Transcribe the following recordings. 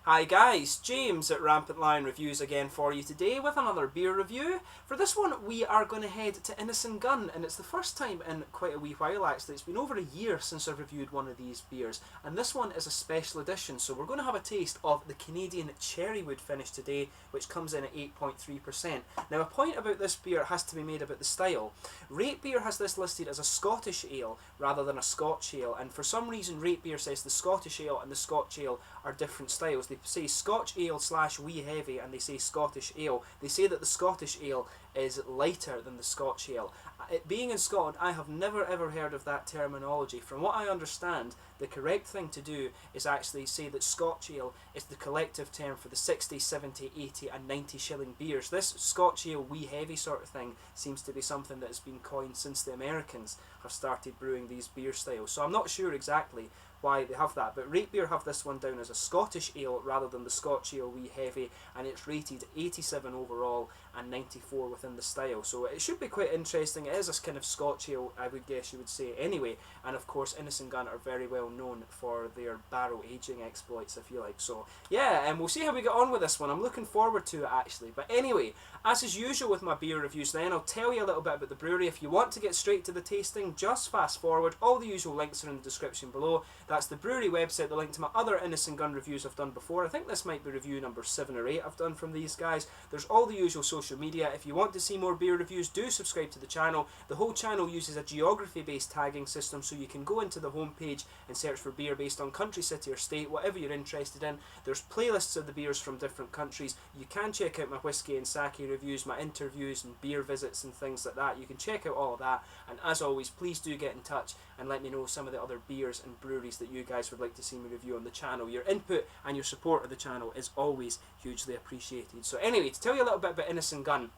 Hi guys, James at Rampant Lion Reviews again for you today with another beer review. For this one we are going to head to Innis Gunn, and it's the first time in quite a wee while actually. It's been over a year since I've reviewed one of these beers, and this one is a special edition, so we're going to have a taste of the Canadian Cherrywood finish today, which comes in at 8.3%. Now a point about this beer has to be made about the style. Rate Beer has this listed as a Scottish ale rather than a Scotch ale, and for some reason Rate Beer says the Scottish ale and the Scotch ale are different styles. They say Scotch ale / wee heavy, and they say Scottish ale. They say that the Scottish ale is lighter than the Scotch ale. It being in Scotland, I have never ever heard of that terminology. From what I understand, the correct thing to do is actually say that Scotch ale is the collective term for the 60, 70, 80 and 90 shilling beers. This Scotch ale wee heavy sort of thing seems to be something that has been coined since the Americans have started brewing these beer styles. So I'm not sure exactly why they have that, but Rate Beer have this one down as a Scottish ale rather than the Scotch ale wee heavy, and it's rated 87 overall and 94 within the style, so it should be quite interesting. It is a kind of Scotch ale, I would guess you would say anyway, and of course Innis Gunn are very well known for their barrel aging exploits, if you like. So yeah, and we'll see how we get on with this one. I'm looking forward to it actually. But anyway, as is usual with my beer reviews then, I'll tell you a little bit about the brewery. If you want to get straight to the tasting, just fast forward. All the usual links are in the description below. That's the brewery website, the link to my other Innis Gunn reviews I've done before. I think this might be review number 7 or 8 I've done from these guys. There's all the usual social media. If you want to see more beer reviews, do subscribe to the channel. The whole channel uses a geography based tagging system, so you can go into the homepage and search for beer based on country, city or state, whatever you're interested in. There's playlists of the beers from different countries. You can check out my whiskey and sake reviews, my interviews and beer visits and things like that. You can check out all of that, and as always, please do get in touch and let me know some of the other beers and breweries that you guys would like to see me review on the channel. Your input and your support of the channel is always hugely appreciated. So anyway, to tell you a little bit about Innis Gunn.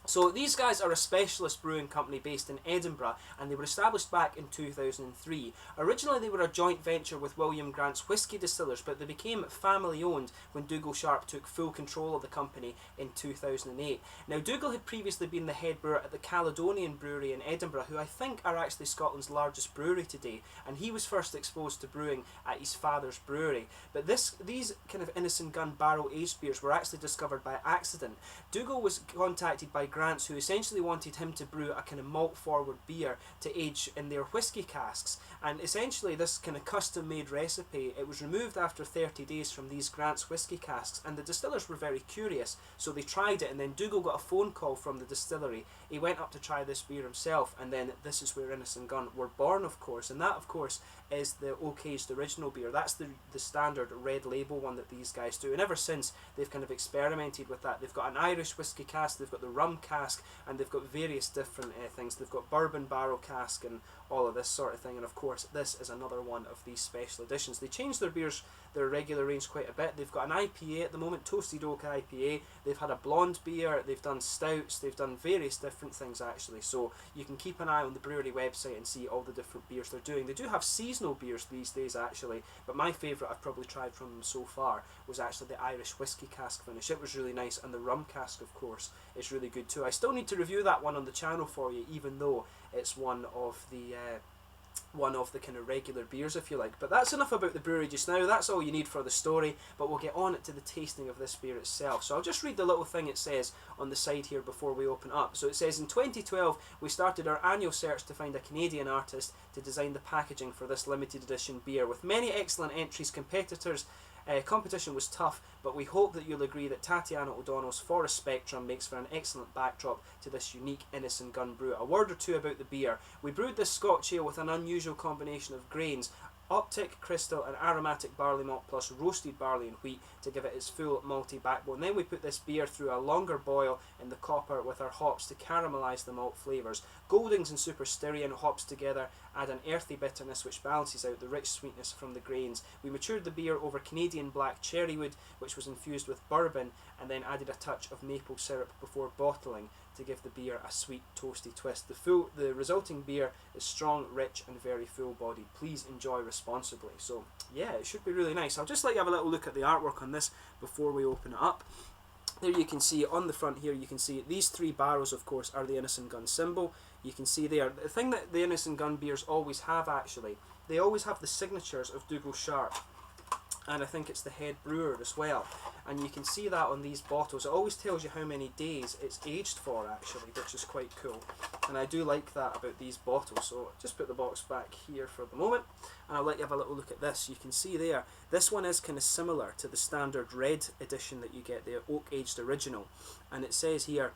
So these guys are a specialist brewing company based in Edinburgh, and they were established back in 2003. Originally they were a joint venture with William Grant's Whisky Distillers, but they became family owned when Dougal Sharp took full control of the company in 2008. Now Dougal had previously been the head brewer at the Caledonian Brewery in Edinburgh, who I think are actually Scotland's largest brewery today, and he was first exposed to brewing at his father's brewery. But these kind of Innis Gunn barrel aged beers were actually discovered by accident. Dougal was contacted by Grants, who essentially wanted him to brew a kind of malt forward beer to age in their whisky casks, and essentially this kind of custom made recipe, it was removed after 30 days from these Grants whisky casks, and the distillers were very curious, so they tried it, and then Dougal got a phone call from the distillery. He went up to try this beer himself, and then this is where Innis Gunn were born, of course, and that of course is the oak-aged original beer. That's the standard red label one that these guys do, and ever since they've kind of experimented with that. They've got an Irish whisky cask, they've got the rum cask, and they've got various different things. They've got bourbon barrel cask and all of this sort of thing, and of course this is another one of these special editions. They changed their beers, their regular range, quite a bit. They've got an IPA at the moment, Toasted Oak IPA. They've had a blonde beer, they've done stouts, they've done various different things actually, so you can keep an eye on the brewery website and see all the different beers they're doing. They do have seasonal beers these days actually, but my favourite I've probably tried from them so far was actually the Irish whisky cask finish. It was really nice, and the rum cask of course is really good too. I still need to review that one on the channel for you, even though it's one of the kind of regular beers, if you like. But that's enough about the brewery just now. That's all you need for the story, but we'll get on to the tasting of this beer itself. So I'll just read the little thing it says on the side here before we open up. So it says, in 2012 we started our annual search to find a Canadian artist to design the packaging for this limited edition beer. With many excellent entries, competition was tough, but we hope that you'll agree that Tatiana O'Donnell's Forest Spectrum makes for an excellent backdrop to this unique Innis Gunn brew. A word or two about the beer. We brewed this Scotch ale with an unusual combination of grains, Optic, Crystal and aromatic barley malt plus roasted barley and wheat to give it its full malty backbone. Then we put this beer through a longer boil in the copper with our hops to caramelise the malt flavours. Goldings and Super Styrian hops together add an earthy bitterness which balances out the rich sweetness from the grains. We matured the beer over Canadian black cherrywood, which was infused with bourbon, and then added a touch of maple syrup before bottling to give the beer a sweet toasty twist. The resulting beer is strong, rich and very full bodied. Please enjoy responsibly. So yeah, it should be really nice. I'll just let you have a little look at the artwork on this before we open it up. There you can see on the front here, you can see these 3 barrels of course are the Innis Gunn symbol. You can see there, the thing that the Innis Gunn beers always have actually, they always have the signatures of Dougal Sharp and I think it's the head brewer as well. And you can see that on these bottles. It always tells you how many days it's aged for, actually, which is quite cool. And I do like that about these bottles. So just put the box back here for the moment, and I'll let you have a little look at this. You can see there, this one is kind of similar to the standard red edition that you get, the oak aged original. And it says here,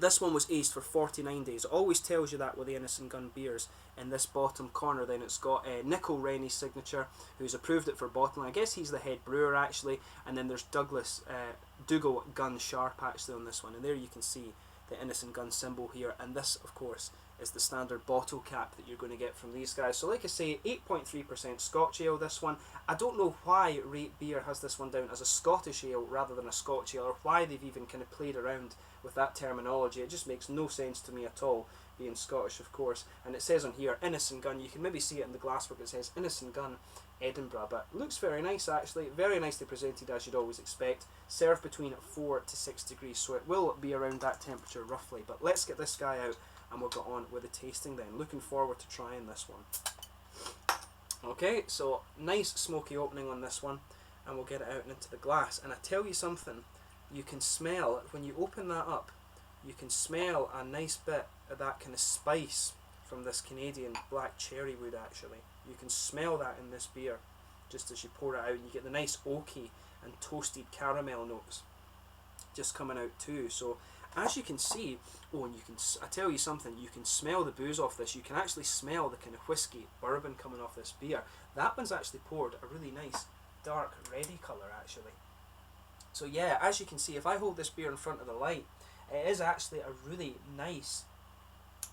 this one was aged for 49 days. It always tells you that with the Innis Gunn beers. In this bottom corner then it's got Nickel Rennie's signature, who's approved it for bottling. I guess he's the head brewer actually. And then there's Dougal Gunn Sharp actually on this one. And there you can see the Innis Gunn symbol here. And this of course is the standard bottle cap that you're going to get from these guys. So like I say, 8.3% Scotch ale this one. I don't know why Rate Beer has this one down as a Scottish ale rather than a Scotch ale, or why they've even kind of played around with that terminology. It just makes no sense to me at all, being Scottish of course. And it says on here Innis Gunn. You can maybe see it in the glasswork. It says Innis Gunn Edinburgh, but looks very nice actually, very nicely presented as you'd always expect. Served between 4 to 6 degrees, so it will be around that temperature roughly. But let's get this guy out and we'll get on with the tasting then. Looking forward to trying this one. Okay, so nice smoky opening on this one, and we'll get it out and into the glass. And I tell you something, you can smell, when you open that up, you can smell a nice bit of that kind of spice from this Canadian black cherrywood actually. You can smell that in this beer just as you pour it out, and you get the nice oaky and toasted caramel notes just coming out too. So as you can see, and I tell you something, you can smell the booze off this. You can actually smell the kind of whiskey bourbon coming off this beer. That one's actually poured a really nice dark reddy colour actually. So yeah, as you can see, if I hold this beer in front of the light, it is actually a really nice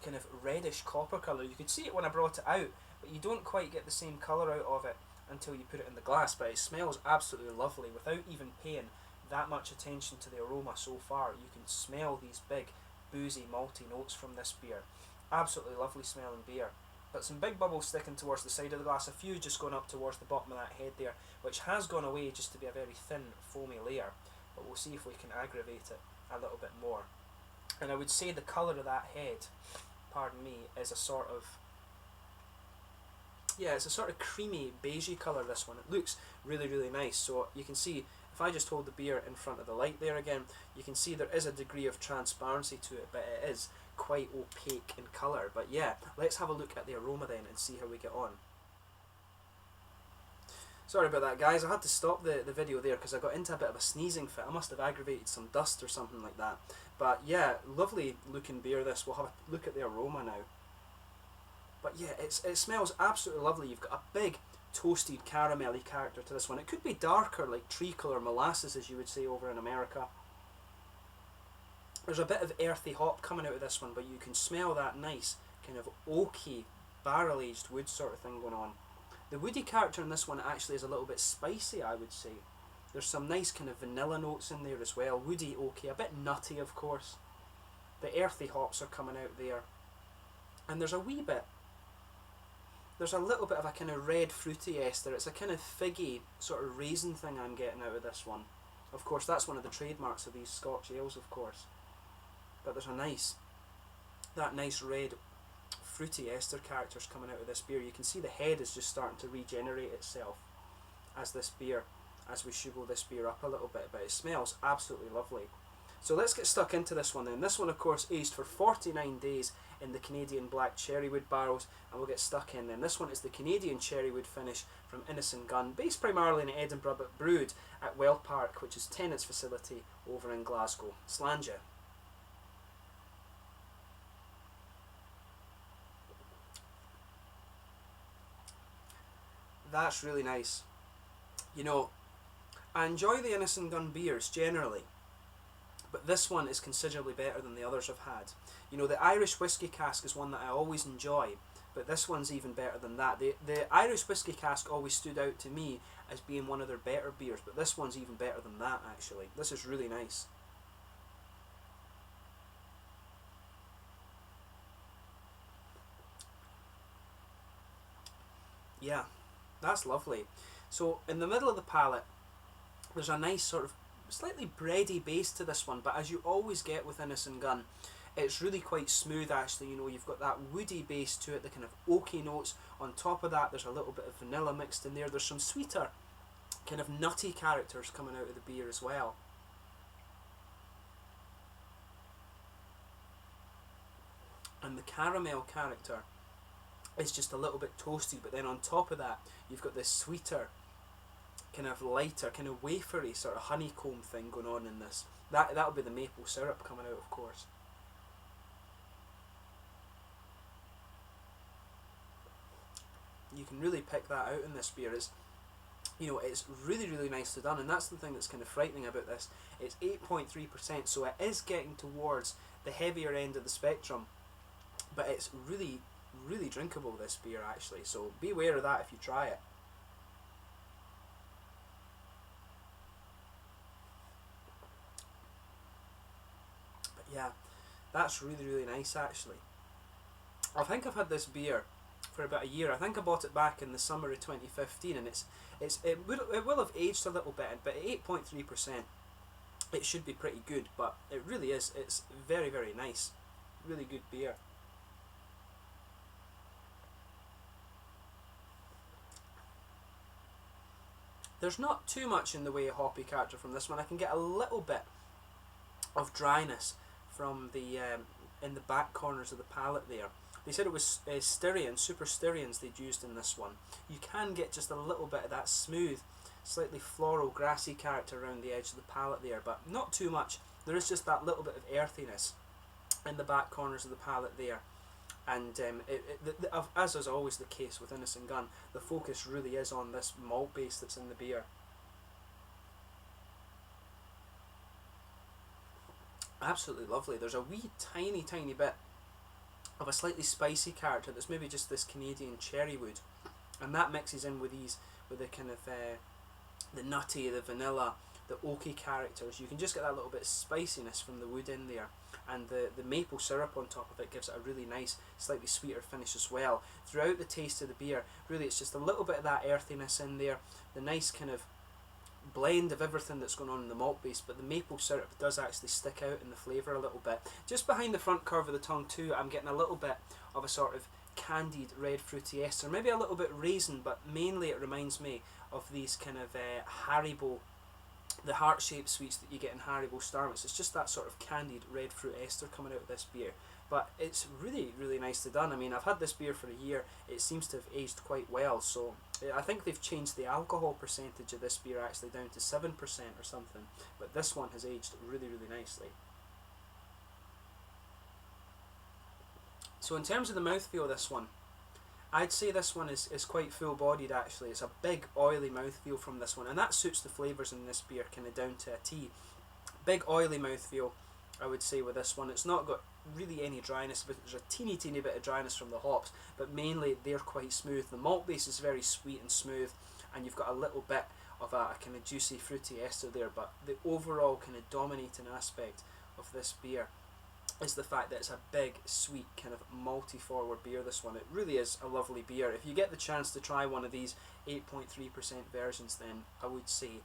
kind of reddish copper colour. You could see it when I brought it out, but you don't quite get the same colour out of it until you put it in the glass. But it smells absolutely lovely without even paying that much attention to the aroma so far. You can smell these big boozy malty notes from this beer. Absolutely lovely smelling beer, but some big bubbles sticking towards the side of the glass, a few just going up towards the bottom of that head there, which has gone away just to be a very thin foamy layer, but we'll see if we can aggravate it a little bit more. And I would say the colour of that head, pardon me, is a sort of, yeah, it's a sort of creamy beigey colour, this one. It looks really, really nice. So you can see, if I just hold the beer in front of the light there again, you can see there is a degree of transparency to it, but it is quite opaque in colour. But yeah, let's have a look at the aroma then and see how we get on. Sorry about that guys, I had to stop the video there because I got into a bit of a sneezing fit. I must have aggravated some dust or something like that. But yeah, lovely looking beer this. We'll have a look at the aroma now. But yeah, it smells absolutely lovely. You've got a big toasted caramelly character to this one. It could be darker, like treacle or molasses as you would say over in America. There's a bit of earthy hop coming out of this one, but you can smell that nice kind of oaky barrel aged wood sort of thing going on. The woody character in this one actually is a little bit spicy, I would say. There's some nice kind of vanilla notes in there as well. Woody, oaky, a bit nutty of course. The earthy hops are coming out there. And there's a wee bit, there's a little bit of a kind of red fruity ester. It's a kind of figgy sort of raisin thing I'm getting out of this one. Of course that's one of the trademarks of these Scotch ales of course. But there's that nice red fruity ester characters coming out of this beer. You can see the head is just starting to regenerate itself as we sugar this beer up a little bit, but it smells absolutely lovely. So let's get stuck into this one then. This one of course aged for 49 days in the Canadian black cherrywood barrels, and we'll get stuck in then. This one is the Canadian cherrywood finish from Innis Gunn, based primarily in Edinburgh but brewed at Well Park, which is Tennant's facility over in Glasgow. Slàinte. That's really nice. You know, I enjoy the Innis Gunn beers generally, but this one is considerably better than the others I've had. You know, the Irish whiskey cask is one that I always enjoy, but this one's even better than that. The Irish whiskey cask always stood out to me as being one of their better beers, but this one's even better than that actually. This is really nice. Yeah, that's lovely. So in the middle of the palate, there's a nice sort of slightly bready base to this one, but as you always get with Innis Gunn, it's really quite smooth actually. You know, you've got that woody base to it, the kind of oaky notes. On top of that, there's a little bit of vanilla mixed in there. There's some sweeter kind of nutty characters coming out of the beer as well. And the caramel character is just a little bit toasty, but then on top of that you've got this sweeter, kind of lighter, kind of wafery sort of honeycomb thing going on in this. That'll be the maple syrup coming out, of course. You can really pick that out in this beer. It's, you know, it's really, really nicely done, and that's the thing that's kind of frightening about this. It's 8.3%, so it is getting towards the heavier end of the spectrum, but it's really, really drinkable, this beer, actually, so be aware of that if you try it. But yeah, that's really, really nice, actually. I think I've had this beer for about a year. I think I bought it back in the summer of 2015, and it will have aged a little bit, but at 8.3%, it should be pretty good. But it really is. It's very, very nice. Really good beer. There's not too much in the way of hoppy character from this one. I can get a little bit of dryness from the in the back corners of the palate there. They said it was styrian, super styrians they'd used in this one. You can get just a little bit of that smooth, slightly floral, grassy character around the edge of the palate there, but not too much. There is just that little bit of earthiness in the back corners of the palate there. And as is always the case with Innis Gunn, the focus really is on this malt base that's in the beer. Absolutely lovely. There's a wee tiny bit of a slightly spicy character that's maybe just this Canadian cherrywood, and that mixes in with the kind of the nutty, the vanilla, the oaky characters. You can just get that little bit of spiciness from the wood in there, and the maple syrup on top of it gives it a really nice, slightly sweeter finish as well. Throughout the taste of the beer, really it's just a little bit of that earthiness in there, the nice kind of blend of everything that's going on in the malt base, but the maple syrup does actually stick out in the flavour a little bit. Just behind the front curve of the tongue too, I'm getting a little bit of a sort of candied red fruity ester, maybe a little bit raisin, but mainly it reminds me of these kind of Haribo, the heart-shaped sweets that you get in Haribo Starmix. It's just that sort of candied red fruit ester coming out of this beer. But it's really, really nicely done. I mean, I've had this beer for a year. It seems to have aged quite well. So I think they've changed the alcohol percentage of this beer actually down to 7% or something. But this one has aged really, really nicely. So in terms of the mouthfeel of this one, I'd say this one is quite full-bodied actually. It's a big, oily mouthfeel from this one. And that suits the flavours in this beer kind of down to a T. Big, oily mouthfeel, I would say, with this one. It's not got really any dryness, but there's a teeny bit of dryness from the hops, but mainly they're quite smooth. The malt base is very sweet and smooth, and you've got a little bit of a kind of juicy fruity ester there, but the overall kind of dominating aspect of this beer is the fact that it's a big, sweet, kind of malty forward beer, this one. It really is a lovely beer. If you get the chance to try one of these 8.3% versions, then I would say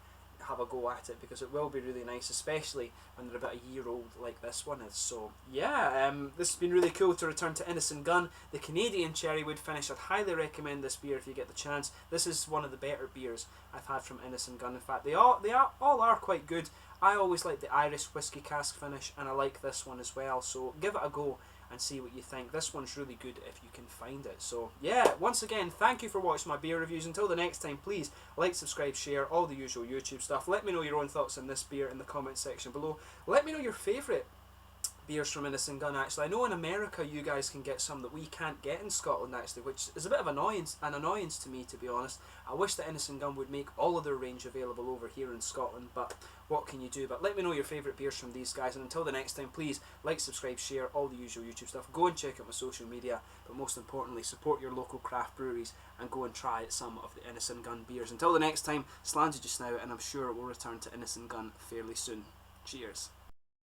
have a go at it, because it will be really nice, especially when they're about a year old like this one is. So yeah, this has been really cool to return to Innis Gunn, the Canadian Cherrywood finish. I'd highly recommend this beer if you get the chance. This is one of the better beers I've had from Innis Gunn. In fact, they all are quite good. I always like the Irish whiskey cask finish, and I like this one as well, so give it a go and see what you think. This one's really good if you can find it. So yeah, once again, thank you for watching my beer reviews. Until the next time, please like, subscribe, share, all the usual YouTube stuff. Let me know your own thoughts on this beer in the comment section below. Let me know your favourite beers from Innis Gunn actually. I know in America you guys can get some that we can't get in Scotland actually, which is a bit of an annoyance to me, to be honest. I wish that Innis Gunn would make all of their range available over here in Scotland, but what can you do? But let me know your favourite beers from these guys, and until the next time, please like, subscribe, share, all the usual YouTube stuff. Go and check out my social media, but most importantly, support your local craft breweries and go and try some of the Innis Gunn beers. Until the next time, Slanted just now, and I'm sure it will return to Innis Gunn fairly soon. Cheers.